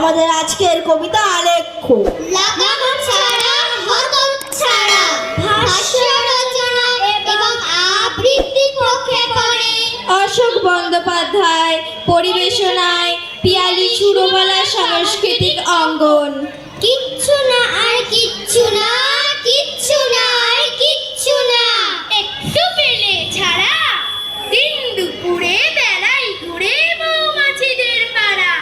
আমাদের আজকের কবিতা আলেখ্য লাগাম ছাড়া হতচ্ছাড়া ভাষ্য রচনা এবং আবৃত্তি প্রক্ষেপণে অশোক বন্দ্যোপাধ্যায় পরিবেশনায় পিয়ালি সুরবালা সাংস্কৃতিক অঙ্গন। কিচ্ছু না আর কিচ্ছু না, কিচ্ছু না আর কিচ্ছু না, একটু পেলে ছাড়া দিন দুপুরে বেলায় ঘুরে মৌমাছিদের পাড়া,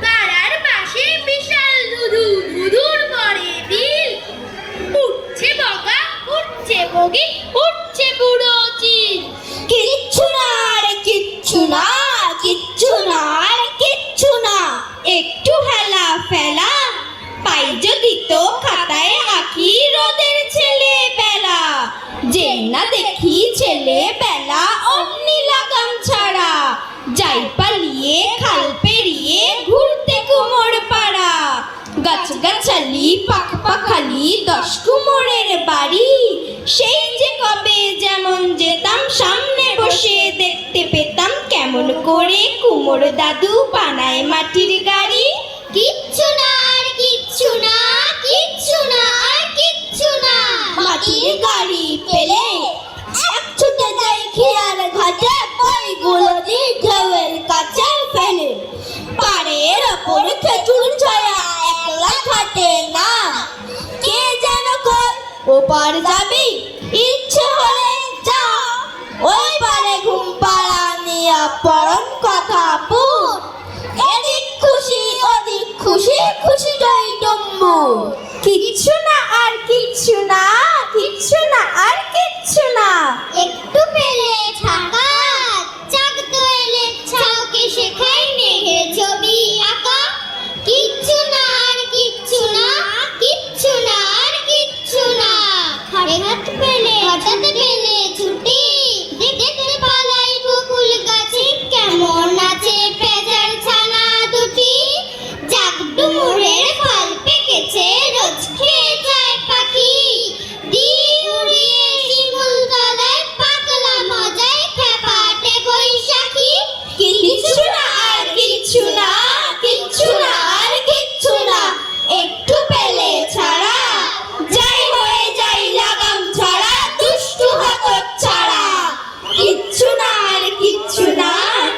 পাড়ার পাশে বিশাল ধুধু ধুধুর পরে বিল, উঠছে বগা উঠছে বগি উঠছে বুড়ো চিল। কিচ্ছু না আর কিচ্ছু না, কিচ্ছু না আর কিচ্ছু না, একটু হেলা ফেলা পাই যদি তো খাতায় আঁকি রোদের ছেলে বেলা, যে না দেখি ছেলে বেলা অমনি লাগাম ছাড়া, যাই পালিয়ে খাল পেরিয়ে ঘুরতে কুমোর পাড়া, গাছ গাছালি পাখ পাখালি 10 কুমোরের বাড়ি, সেই যে কবে যেমন যেতাম সামনে বসে দেখতে পেতাম কেমন করে কুমোর দাদু বানায় মাটির গাড়ি। কিচ্ছু না আর কিচ্ছু না, কিচ্ছু না আর কিচ্ছু না, মাটির গাড়ি পেলে এক ছুটে যাই খেয়ার ঘাটে, বইগুলো দিয়ে ঢেউয়ের কাছে ফেলে, পাড়ের ওপর খেজুর ছায়া একলা খাটে না, কে যেন কয় ওপার যাবি ইচ্ছে হলে যা, ওই পারে ঘুম পাড়া নিয়ে পরম কথা পুর, এদিক খুশি ওদিক খুশি খুশি জয় ডম্বু। কিচ্ছু না আর কিচ্ছু না, কিচ্ছু না আর কিচ্ছু না, একটু পেলে থাকা চাক দোয়েলে ছাউকে শেখাই মেঘের ছবি আঁকা। কিচ্ছু না আর কিচ্ছু না, কিচ্ছু না আর কিচ্ছু না, হঠাৎ পেলে ছুটি দেখতে পালাই বকুল গাছে কেমন আছে পেঁচার ছানা দুটি, জাগ ডুমুরের ফল পেকেছে রোজ খেয়ে যায় পাখি, ডিম উড়িয়ে শিমুল তলায় পাগলা মজায় খেপাটে বৈশাখী। কিচ্ছু না আর কিচ্ছু না, কিচ্ছু না আর কিচ্ছু না, একটু পেলে ছাড়া যাই হয়ে যাই লাগাম ছাড়া দুষ্টু হতচ্ছাড়া। কিচ্ছু না আর কিচ্ছু না,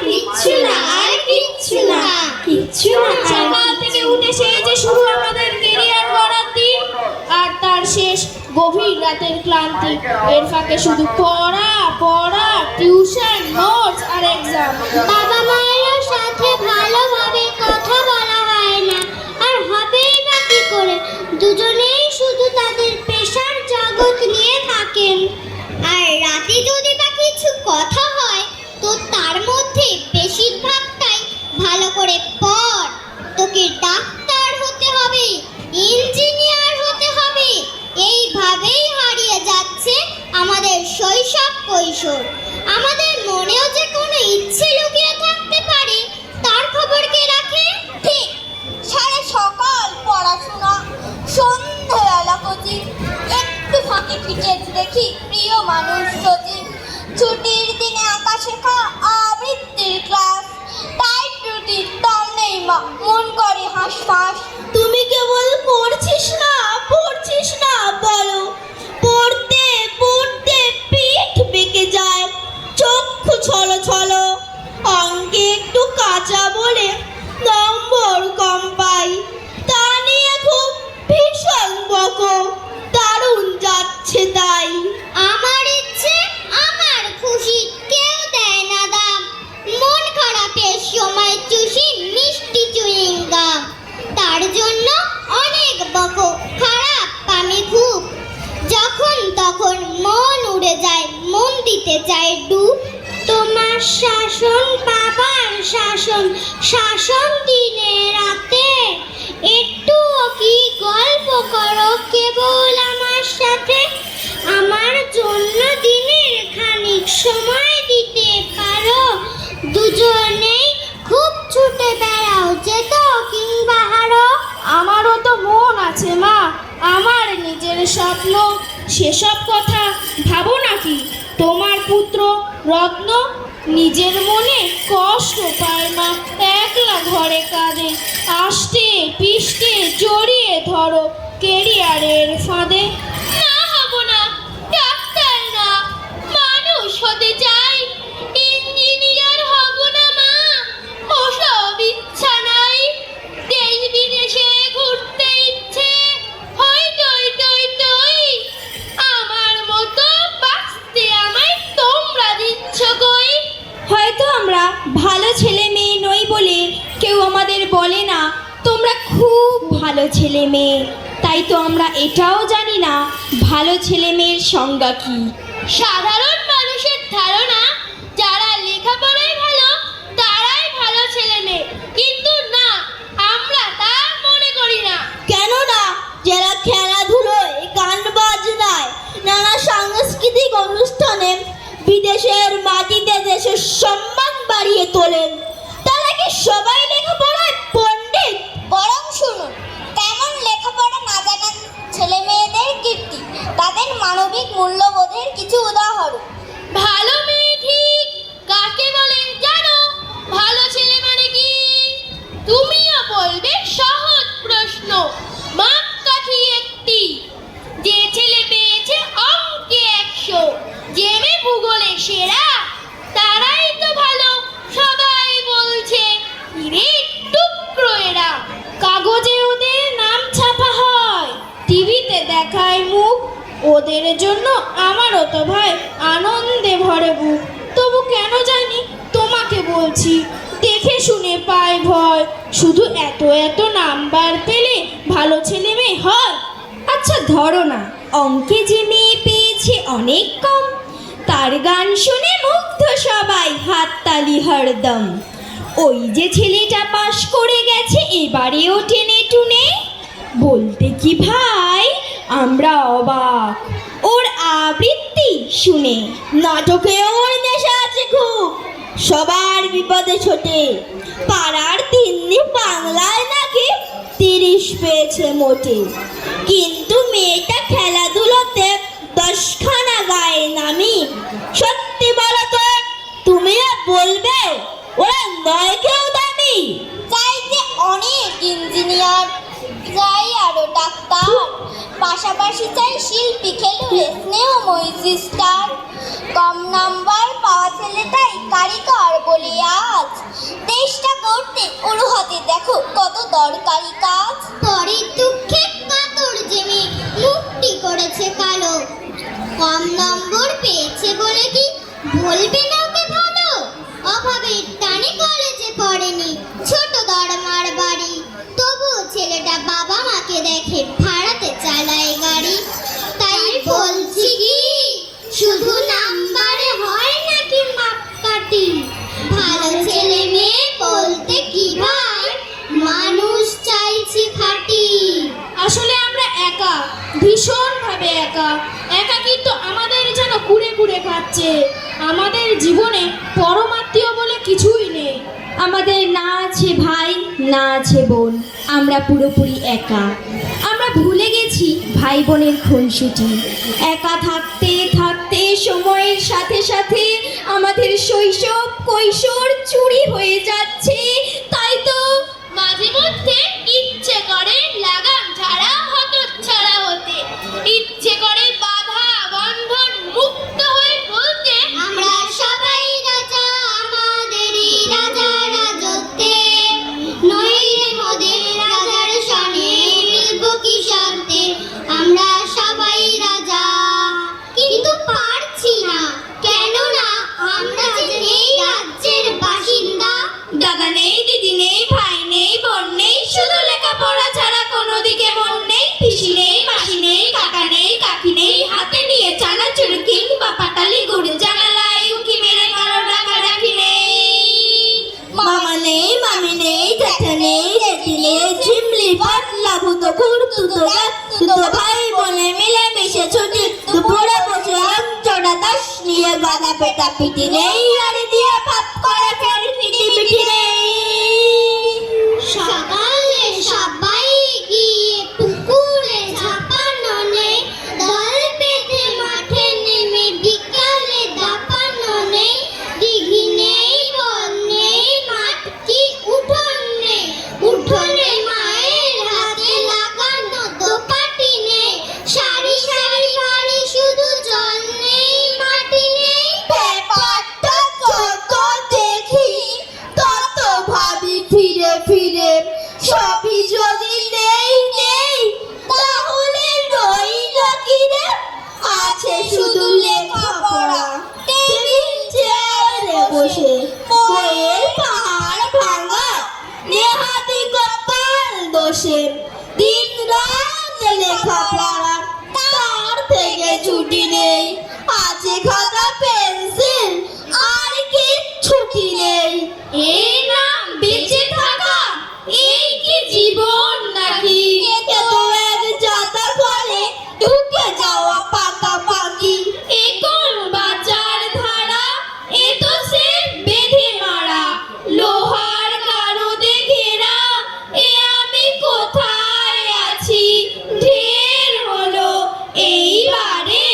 কিচ্ছু না আর কিচ্ছু না, কিচ্ছু না। সকাল থেকে উঠে সেই যে শুরু আমাদের কেরিয়ার গড়ার দিন, আর তার শেষ গভীর রাতের ক্লান্তি, এর ফাঁকে শুধু পড়া পড়া, টিউশন, নোটস আর এক্সাম। বাবা মায়ের সাথে ভালোভাবে কথা বলা হয় না, আর হবেই বা কি করে, দুজনেই শুধু তাদের পেশার জগৎ নিয়ে থাকেন, আর রাতে যদি বা কিছু কথা হয় তো তার মধ্যে বেশিরভাগটাই ভালো করে পড়, তোকে ডাক্তার হতে হবে, ইঞ্জিনিয়ার হতে হবে, এইভাবেই হারিয়ে যাচ্ছে আমাদের শৈশব কৈশোর। আমাদের মনেও যে কোনো ইচ্ছে লুকিয়ে থাকতে পারে, তার খবর কে রাখে? ঠিক সারা সকাল পড়াশোনা, সন্ধ্যাবেলা কোচিং, একটু ফাঁকে ফিকে দেখি প্রিয় মানুষ সচিব, ছুটির দিনে আঁকা শেখা আবৃত্তির ক্লাস, টাইট রুটিন দম নেই মা, মন করে হাঁসফাঁস। তুমি কেবল পড়ছিস না বলো, পড়তে পড়তে পিঠ বেঁকে যায়, চক্ষু ছলো ছলো, অঙ্কে একটু কাঁচা বলে নম্বর কম পাই, তা নিয়ে খুব ভীষণ বকো, দারুণ যাচ্ছে তাই। আমার ইচ্ছে আমার খুশি, কেউ দেয় না দাম, মন খারাপের সময় চুষি মিষ্টি চুইং গাম, তার জন্য অনেক বকো, খারাপ আমি খুব, যখন তখন মন উড়ে যায়, মন দিতে চায় ডুব, তোমার শাসন বাবার শাসন, শাসন দিনে রাতে, একটুও কি গল্প করো কেবল আমার সাথে, আমার জন্য দিনের খানিক সময় দিতে পারো, দুজনেই খুব ছুটে বেড়াও যেত কিংবা হারো। আমারও তো মন আছে মা, আমার নিজের স্বপ্ন, সেসব কথা ভাবো নাকি? তোমার পুত্র রত্ন নিজের মনে কষ্ট পায় না, একলা ঘর ধরে কাঁধে, আষ্টে পিষ্টে জড়িয়ে ধরো কেরিয়ারের ফাঁদে। না হব না, ডাক্তার না, মানুষ হতে চাই, ইঞ্জিনিয়ার হব না মা, ওসব ইচ্ছা নাই। দেশ বিদেশে ঘুরতে ইচ্ছে, হয় টই টই টই, আমার মতো বাঁচতে আমায় তোমরা দিচ্ছ কই। হয়তো আমরা ভালো ছেলে মেয়ে নই বলে কেউ আমাদের বলে না তোমরা খুব ভালো ছেলে মেয়ে, তাই তো আমরা এটাও জানি না ভালো ছেলে মেয়ের সংজ্ঞা কি। সাধারণ মানুষের ধারণা যারা লেখাপড়ায় ভালো তারাই ভালো ছেলে মেয়ে, কিন্তু না, আমরা তা মনে করি না। কেন না? যারা খেলাধুলোয়, গান বাজনায়, নানা সাংস্কৃতিক অনুষ্ঠানে বিদেশের মাটিতে দেশের সম্মান বাড়িয়ে তোলেন, তারা কি সবাই লেখাপড়ায় পণ্ডিত? বরং শুনুন তেমন লেখাপড়া না জানা ছেলে মেয়েদের কীর্তি, তাদের মানবিক মূল্যবোধের কিছু উদাহরণ। ভালো মেয়ে ঠিক কাকে বলে জানো? ভালো ছেলে মানে কি? তুমিও বলবে সহজ প্রশ্ন, মাপকাঠি একটি। যে ছেলে পেয়েছে অঙ্কে 100, যে মেয়ে ভূগোলে সেরা, তারাই তো ভালো, সবাই বলছে। হিরে টুকরো এরা, কাগজে ওদের নাম ছাপা হয়, টিভিতে দেখায় মুখ, ওদের জন্য আমারও তো ভাই আনন্দে ভরে বুক। তবু কেন জানি তোমাকে বলছি, দেখে শুনে পায় ভয়, শুধু এত এত নাম্বার পেলে ভালো ছেলে মেয়ে হয়? আচ্ছা ধরো না, অঙ্কে যে মেয়ে পেয়েছে অনেক কম, তার গান শুনে মুগ্ধ সবাই, হাততালি হরদম। ওই যে ছেলেটা পাশ করে গেছে এবারেও টেনে টুনে, বলতে কি ভাই আমরা অবাক ওর আবৃত্তি শুনে। নাটকে ওর নেশা আছে খুব, সবার বিপদে ছোটে। পাড়ার তিন্নি বাংলায় নাকি 30 পেয়েছে মোটে, কিন্তু মেয়েটা খেলাধুলোতে 10খানা গায়ে নামি। সত্যি বলো তো, তুমিও বলবে ওরা নয় কেউ দামি? চাই যে অনেক ইঞ্জিনিয়ার, চাই আরো ডাক্তার, পাশাপাশি চাই শিল্পী, খেলুড়ে, স্নেহময়ী সিস্টার। কম নাম্বার পাওয়া ছেলেটাই কারিগর বলি আজ, দেশটা করতে ওর হাতে দেখো কত দরকারি কাজ। পরের দুঃখে কাতর জেমে মুখটি করেছে কালো, কম নম্বর পেয়েছে বলে কি বলবে না ওকে ভালো? অভাবের টানে কলেজে পড়েনি, ছোট দরমার বাড়ি, তবুও ছেলেটা বাবা মাকে দেখে ভাড়াতে চালায় গাড়ি। তাই বলছি কি, শুধু নাম্বারে হয় নাকি মাপকাঠি? ভালো ছেলে মেয়ে বলতে কি ভাই, মানুষ চাইছি খাঁটি। আসলে আমরা একা, ভীষণভাবে একা। একাকিত্ব আমাদের যেন কুড়ে কুড়ে খাচ্ছে। আমাদের জীবনে পরমাত্মীয় বলে কিছুই নেই। আমাদের না আছে ভাই, না আছে বোন, আমরা পুরোপুরি একা। আমরা ভুলে গেছি ভাই বোনের খুনসুটি। একা থাকতে থাকতে সময়ের সাথে সাথে আমাদের শৈশব কৈশোর চুরি হয়ে যাচ্ছে। তাই তো মাঝে মধ্যে ইচ্ছে করে লাগাম ছাড়া হতচ্ছাড়া হতে, ইচ্ছে করে বাধা বন্ধন মুক্ত হয়ে বলতে, আমরা সবাই রাজা আমাদেরই রাজা রাজত্বে, নইলে মোদের রাজার সনে মিলব কি শান্তে। আমরা সবাই রাজা, কিন্তু পারছি না, কেননা আমরা যে নেই রাজ্যের বাসিন্দা। দাদা নেই, দিদি নেই, ভাই নেই, বোন নেই, শুধু লেখাপড়া ছাড়া কোনো দিকে মন নেই। পিসি নেই, মাসি নেই, কাকা নেই, কাকি নেই, হাতে নিয়ে চানাচুর কিংবা পাটালি গুড়, জানালায় উঁকি মেরে কারো টাকা রাখি নেই। মামা নেই, মামি নেই, জ্যাঠা নেই, জেঠি নেই, ঝিমলি পাতলা ভূত খুঁড়তুতো তুতো ভাই বলে মিলে মিশে ছুটি, দুপুরে বসে চড়া দাস নিয়ে গাদা পেটা পিটি নেই, আর দিয়ে ভাব করে ফের পিটি পিটি নেই। সকালে সবাই গিয়ে পুকুরে ঝাঁপানো নেই, দল বেঁধে মাঠে নেমে বিকালে দাপানো নেই, দিঘি নেই, বন নেই, মাঠ কি উঠোন নেই, ফিরে ফিরে সবই যদি নেই নেই তাহলে রইল কি রে? আছে শুধু লেখাপড়া, টেবিল চেয়ারে বসে বইয়ের পাহাড় ভাঙা, নেহাতি কপাল দোষে দিন রাত লেখাপড়া, তার থেকে ছুটি নেই। আছে খাতা পেন্সিল আর কি ছুটি নেই। এই নাম বেঁচে থাকা, এই কি জীবন নাকি? একে তো এক যাতা করে ঢুকে যাওয়া পাকা পাকি। এ কোন বাঁচার ধারা, এ তো সে বেঁধে মারা, লোহার গারদে ঘেরা, এ আমি কোথায় আছি? ঢের হলো, এইবারে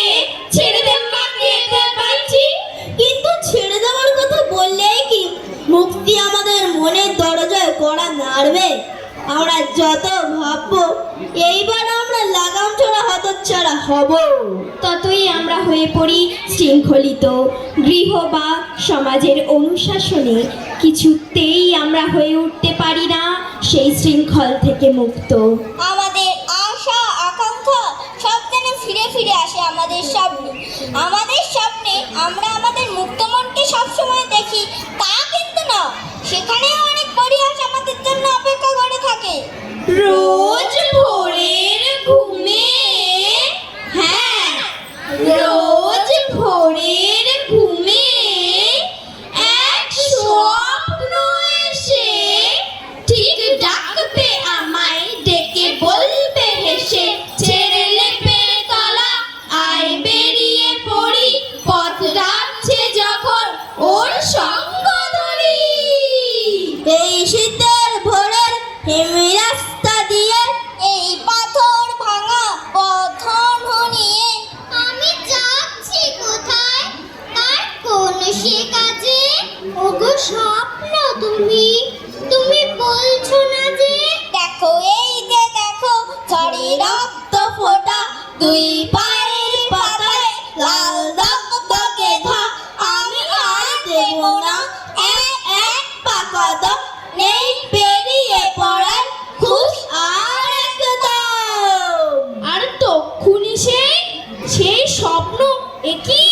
ছেড়ে দে মা, খেতে পাচ্ছি। কিন্তু ছেড়ে দেওয়ার কথা বললেই কি মুক্তি আমাদের মনের দরজায় কড়া নাড়বে? আমরা যত ভাববো এইবার আমরা লাগাম ছাড়া হতচ্ছাড়া হব, ততই আমরা হয়ে পড়ি শৃঙ্খলিত। গৃহ বা সমাজের অনুশাসনে কিছুতেই আমরা হয়ে উঠতে পারি না সেই শৃঙ্খল থেকে মুক্ত। আমাদের আশা আকাঙ্ক্ষা সব যেন ফিরে ফিরে আসে আমাদের সামনে। আমাদের স্বপ্নে আমরা আমাদের মুক্ত মনকে সবসময় দেখি, তা কিন্তু না, সেখানে অনেক পরিহাস আমাদের জন্য অপেক্ষা করে থাকে। রোজ ভোরের ঘুমে, হ্যাঁ রোজ ভোরের ঘুমে এক স্বপ্ন এসে ঠিক ডাকবে আমায়, ডেকে বলবে হেসে, ছেড়ে লেপের তলা আয় বেরিয়ে পড়ি, পথ ডাকছে যখন ওর সঙ্গ ধরি। এই শীতের ভোরের হেমি রাস্তা দিয়ে, এই পাথর ভাঙা পথন নিয়ে আমি যাচ্ছি কোথায়, আর কোন সে কাজে? ওগো স্বপ্ন তুমি, তুমি বলছো না যে? দেখো এই যে দেখো ঝরে রক্ত ফোটা, দুই পায়ের পাতায় লাল দগদগে ঘা। আমি আর দেব না এক পা কদম, নেই পেরিয়ে পড়ার খুশ আর একদম। আর তক্ষুনি সেই স্বপ্ন একই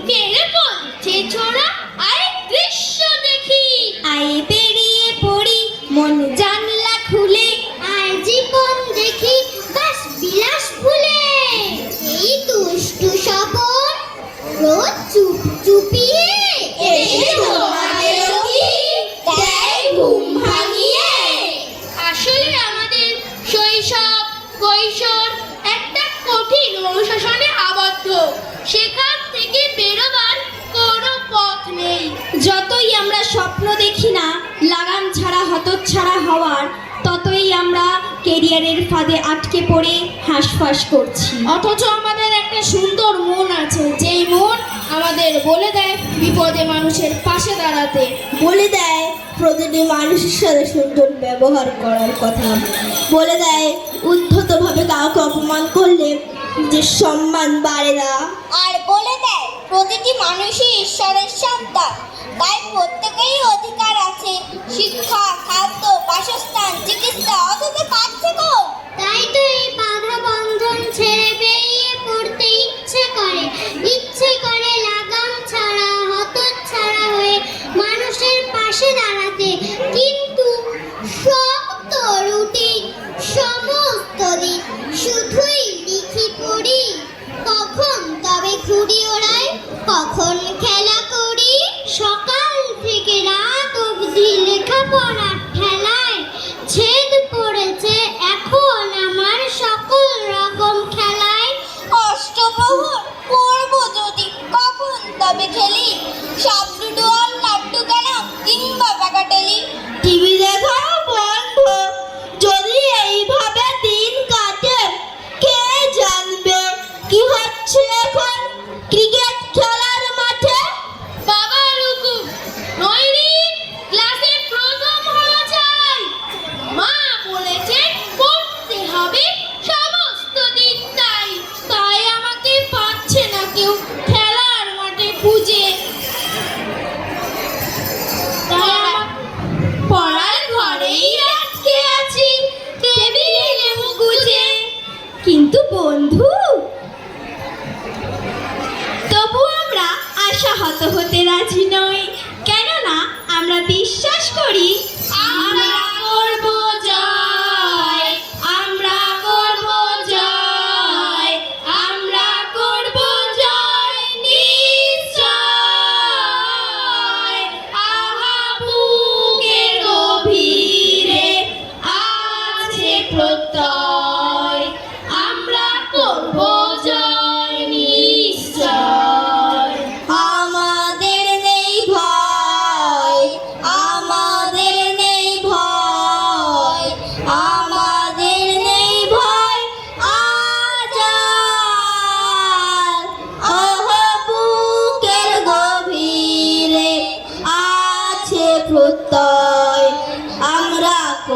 ফেলে বলছে ছোড়া, আয় দৃশ্য দেখি, আয় বেরিয়ে পড়ি মন জানলা খুলে, আর জীবন দেখি বাস বিলাস ভুলে। এই দুষ্টু স্বপন রোজ চুপ চুপিয়ে এসে তোমাদেরও কি দেয় ঘুম ভাঙিয়ে? আসলে আমাদের শৈশব কৈশোর একটা কঠিন অনুশাসনে আবদ্ধ, সেখান থেকে বেরোবার কোনো পথ নেই। যতই আমরা স্বপ্ন দেখি না লাগাম ছাড়া হতচ্ছাড়া হওয়ার, ততই আমরা কেরিয়ারের ফাঁদে আটকে পড়ে হাঁসফাঁস করছি। অথচ আমাদের একটা সুন্দর মন আছে, যেই মন আমাদের বলে দেয় বিপদে মানুষের পাশে দাঁড়াতে, বলে দেয় প্রতিটি মানুষের সাথে সুন্দর ব্যবহার করার কথা, বলে দেয় উদ্ধতভাবে কাউকে অপমান করলে যে সম্মান বাড়ে না, আর বলে দেয় প্রতিটি মানুষই ঈশ্বরের সন্তান, তাই প্রত্যেকেরই অধিকার আছে শিক্ষা, খাদ্য, বাসস্থান, চিকিৎসা, অথচ পাচ্ছে কোন? তাই তো এই বাধা বন্ধন ছেড়ে বেরিয়ে পড়তে ইচ্ছে করে লাগাম ছাড়া হতচ্ছাড়া হয়ে মানুষের পাশে দাঁড়াতে। কিন্তু শক্ত রুটিন সমস্ত দিন শুধুই লিখি পড়ি, কখন তবে ঘুড়ি ওড়াই, কখন খেলা করি। সকাল থেকে রাত অবধি লেখাপড়ার ঠেলায় ছেদ পড়ে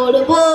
করবো